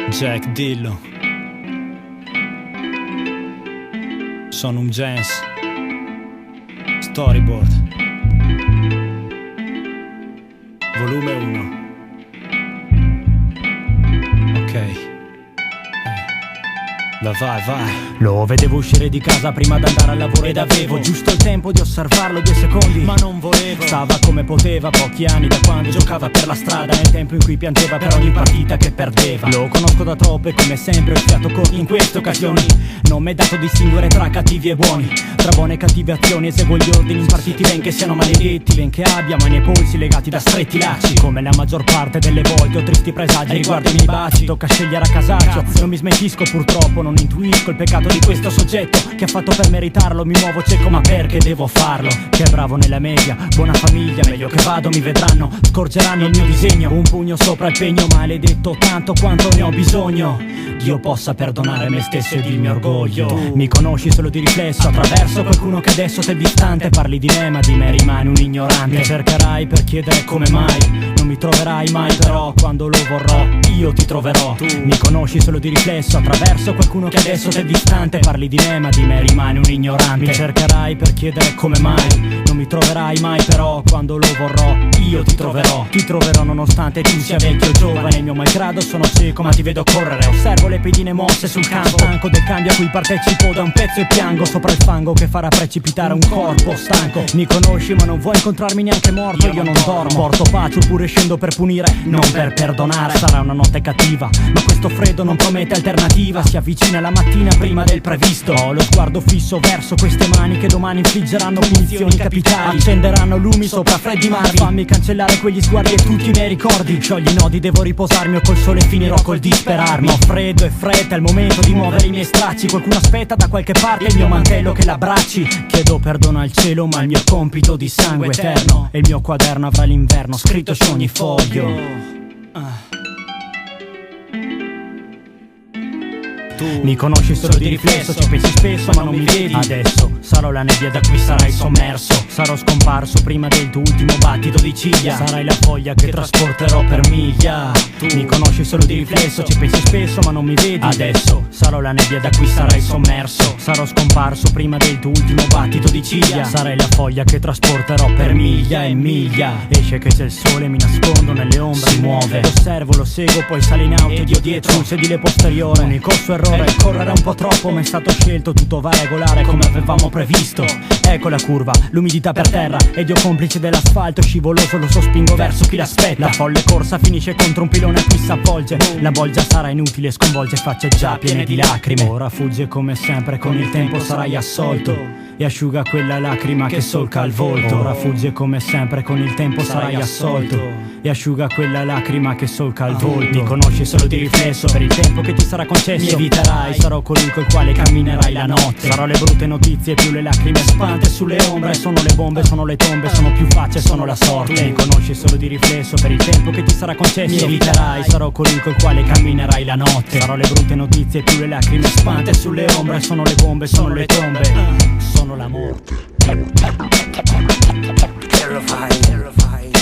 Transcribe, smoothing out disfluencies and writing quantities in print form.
Jack, dillo. Sono un Jens. Storyboard. Volume 1. Ok. Vai. Lo vedevo uscire di casa prima d'andare al lavoro ed avevo giusto il tempo di osservarlo 2 secondi, ma non volevo. Stava come poteva, pochi anni da quando giocava per la strada, nel tempo in cui piangeva per ogni partita che perdeva. Lo conosco da troppo e come sempre ho fiato corto in queste occasioni. Non m'è dato distinguere tra cattivi e buoni, tra buone e cattive azioni. Eseguo gli ordini impartiti, benché siano maledetti, benché abbia mani e polsi legati da stretti lacci. Come la maggior parte delle volte ho tristi presagi riguardo i miei baci. Tocca scegliere a casaccio, non mi smentisco purtroppo, non intuisco il peccato di questo soggetto che ha fatto per meritarlo. Mi muovo cieco ma perché devo farlo? Che è bravo nella media, buona famiglia, meglio che vado mi vedranno, scorgeranno il mio disegno. Un pugno sopra il pegno, maledetto tanto quanto ne ho bisogno. Dio possa perdonare me stesso ed il mio orgoglio. Tu mi conosci solo di riflesso, attraverso qualcuno che adesso t'è distante. Parli di me ma di me rimani un ignorante. Mi cercherai per chiedere come mai, non mi troverai mai, però quando lo vorrò io ti troverò. Tu mi conosci solo di riflesso, attraverso qualcuno che adesso t'è distante. Parli di me ma di me rimani un ignorante. Mi cercherai per chiedere come mai, non mi troverai mai, però quando lo vorrò io ti troverò. Ti troverò nonostante tu sia vecchio o giovane. Il mio malgrado sono cieco ma ti vedo correre. Osservo le pedine mosse sul campo, stanco del cambio a cui partecipo da un pezzo e piango sopra il fango che farà precipitare un corpo stanco. Mi conosci ma non vuoi incontrarmi neanche morto. Io non dormo, porto pace oppure scendo per punire, non per perdonare. Sarà una notte cattiva ma questo freddo non promette alternativa. Si avvicina la mattina prima del previsto. Ho lo sguardo fisso verso queste mani che domani infliggeranno punizioni capitali, accenderanno lumi sopra freddi mari. Fammi cancellare quegli sguardi e tutti i miei ricordi. Sciogli i nodi, devo riposarmi o col sole finirò col disperarmi. Ho freddo e fretta, è il momento di muovere i miei stracci. Qualcuno aspetta da qualche parte il mio mantello che l'abbracci. Chiedo perdono al cielo ma il mio compito di sangue eterno e il mio quaderno avrà l'inverno scritto su ogni foglio. Tu mi conosci solo di riflesso, ci pensi spesso ma non mi vedi. Adesso sarò la nebbia da cui sarai sommerso. Sarò scomparso prima del tuo ultimo battito di ciglia. Sarai la foglia che trasporterò per miglia. Tu mi conosci solo di riflesso, ci pensi spesso ma non mi vedi. Adesso sarò la nebbia da cui sarai sommerso. Sarò scomparso prima del tuo ultimo battito di ciglia. Sarai la foglia che trasporterò per miglia e miglia. Esce che c'è il sole, mi nascondo nelle ombre. Si muove, osservo, lo seguo, poi sale in auto ed io dietro sul sedile posteriore. Unico suo errore è correre un po' troppo, ma è stato scelto, tutto va regolare come avevamo previsto. Ecco la curva, l'umidità per terra ed io complice dell'asfalto scivoloso lo sospingo verso chi l'aspetta. La folle corsa finisce contro un pilone a cui s'avvolge. La bolgia sarà inutile, sconvolge facce già piene di lacrime. Ora fugge come sempre, con il tempo sarai assolto e asciuga quella lacrima che solca il volto. Ora fugge come sempre, con il tempo sarai assolto e asciuga quella lacrima che solca il volto. Mi conosci solo di riflesso, per il tempo che ti sarà concesso mi eviterai, sarò colui col quale camminerai la notte. Sarò le brutte notizie più le lacrime spante sulle ombre. Sono le bombe, sono le tombe, sono più facce, sono la sorte. Mi conosci solo di riflesso, per il tempo che ti sarà concesso mi eviterai, sarò colui col quale camminerai la notte. Sarò le brutte notizie più le lacrime spante sulle ombre. Sono le bombe, sono le tombe, sono la morte. Terrifying.